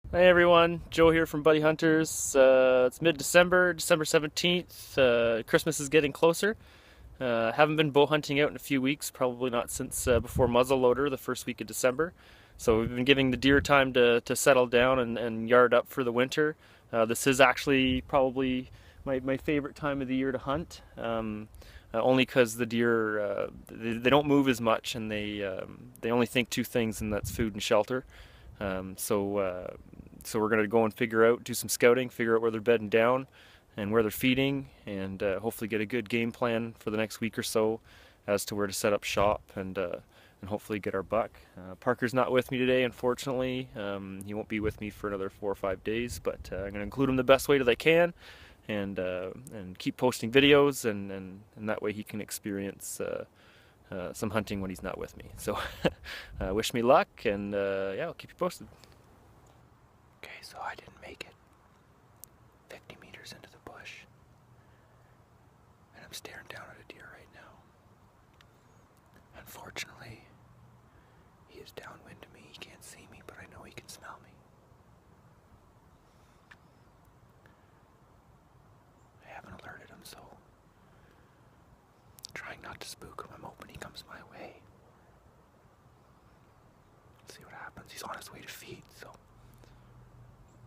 Hey everyone, Joe here from Buddy Hunters. It's mid-December, December 17th. Christmas is getting closer. Haven't been bow hunting out in a few weeks, probably not since before muzzleloader, the first week of December. So we've been giving the deer time to settle down and yard up for the winter. This is actually probably my favorite time of the year to hunt, only because the deer they don't move as much and they only think two things, and that's food and shelter. So we're gonna go and do some scouting, figure out where they're bedding down and where they're feeding, and hopefully get a good game plan for the next week or so as to where to set up shop and hopefully get our buck. Parker's not with me today, unfortunately. He won't be with me for another 4 or 5 days, but I'm gonna include him the best way that I can, and keep posting videos, and that way he can experience some hunting when he's not with me. So wish me luck, and yeah, I'll keep you posted. Okay, so I didn't make it 50 meters into the bush, and I'm staring down at a deer right now. Unfortunately, he is downwind of me. He can't see me, but I know he can smell me. I haven't alerted him, so I'm trying not to spook him. I'm hoping he comes my way. Let's see what happens. He's on his way to feed, so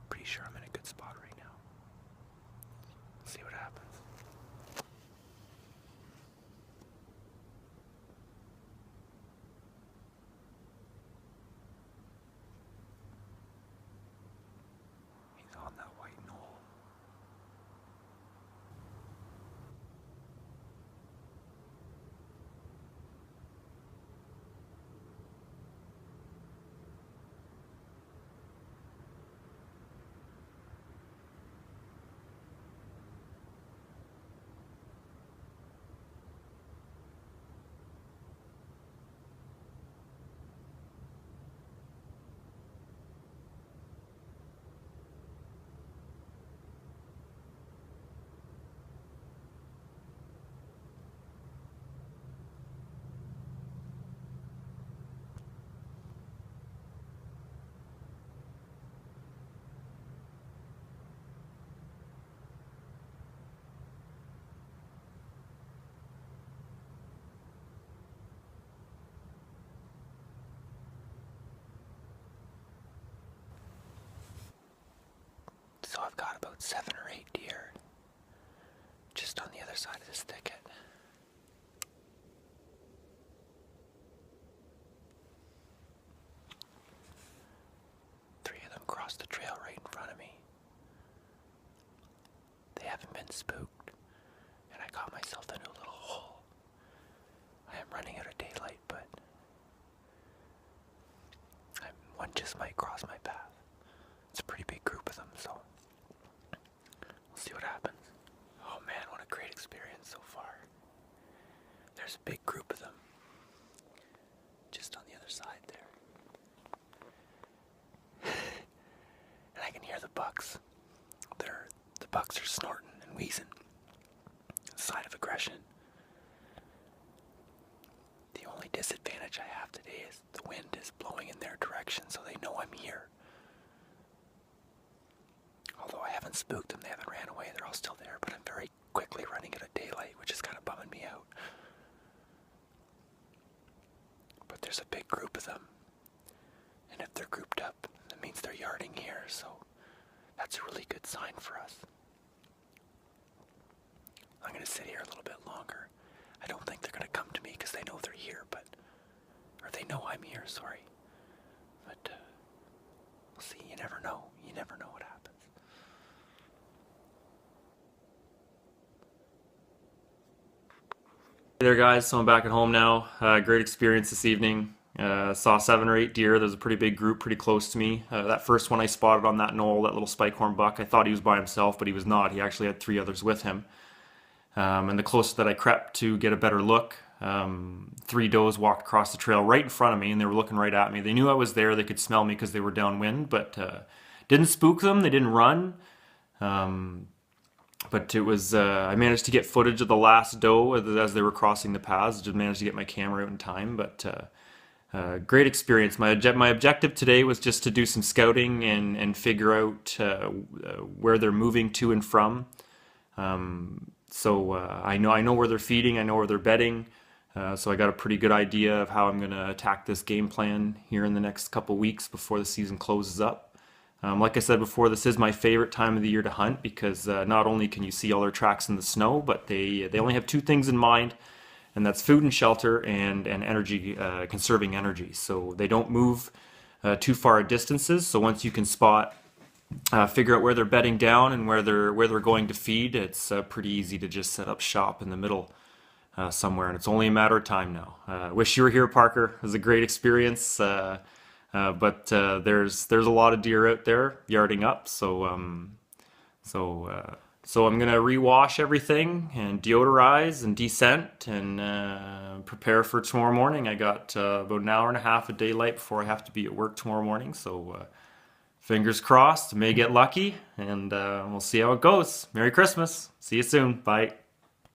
pretty sure I'm in a good spot right now. Let's see what happens. He's on that white knoll. So I've got about 7 or 8 deer just on the other side of this thicket. 3 of them crossed the trail right in front of me. They haven't been spooked, and I got myself into a little hole. I am running out of daylight, but one just might cross my path. It's a pretty big group of them, so we'll see what happens. Oh man, what a great experience so far. There's a big group of them just on the other side there. And I can hear the bucks. The bucks are snorting and wheezing. Sign of aggression. The only disadvantage I have today is the wind is blowing in their direction, so they know I'm here. Although I haven't spooked them, they haven't ran away, they're all still there, but I'm very quickly running out of daylight, which is kind of bumming me out. But there's a big group of them, and if they're grouped up, that means they're yarding here, so that's a really good sign for us. I'm going to sit here a little bit longer. I don't think they're going to come to me because they know they're here, or they know I'm here, sorry. But we'll see, you never know. You never know what happens. Hey there, guys. So I'm back at home now. Great experience this evening. Saw 7 or 8 deer. There's a pretty big group pretty close to me. That first one I spotted on that knoll, that little spike-horn buck, I thought he was by himself, but he was not. He actually had 3 others with him. And the closer that I crept to get a better look, 3 does walked across the trail right in front of me, and they were looking right at me. They knew I was there. They could smell me because they were downwind, but didn't spook them. They didn't run. But it was I managed to get footage of the last doe as they were crossing the paths. Just managed to get my camera out in time, but great experience. My objective today was just to do some scouting and figure out where they're moving to and from. So I know where they're feeding, I know where they're bedding. So I got a pretty good idea of how I'm going to attack this game plan here in the next couple weeks before the season closes up. Like I said before, this is my favorite time of the year to hunt because not only can you see all their tracks in the snow, but they only have two things in mind, and that's food and shelter and energy, conserving energy. So they don't move too far distances. So once you can spot, figure out where they're bedding down and where they're going to feed, it's pretty easy to just set up shop in the middle somewhere, and it's only a matter of time now. Wish you were here, Parker. It was a great experience. But there's a lot of deer out there yarding up, so I'm gonna rewash everything and deodorize and descent and prepare for tomorrow morning. I got about an hour and a half of daylight before I have to be at work tomorrow morning, so fingers crossed, may get lucky, and we'll see how it goes. Merry Christmas. See you soon. Bye.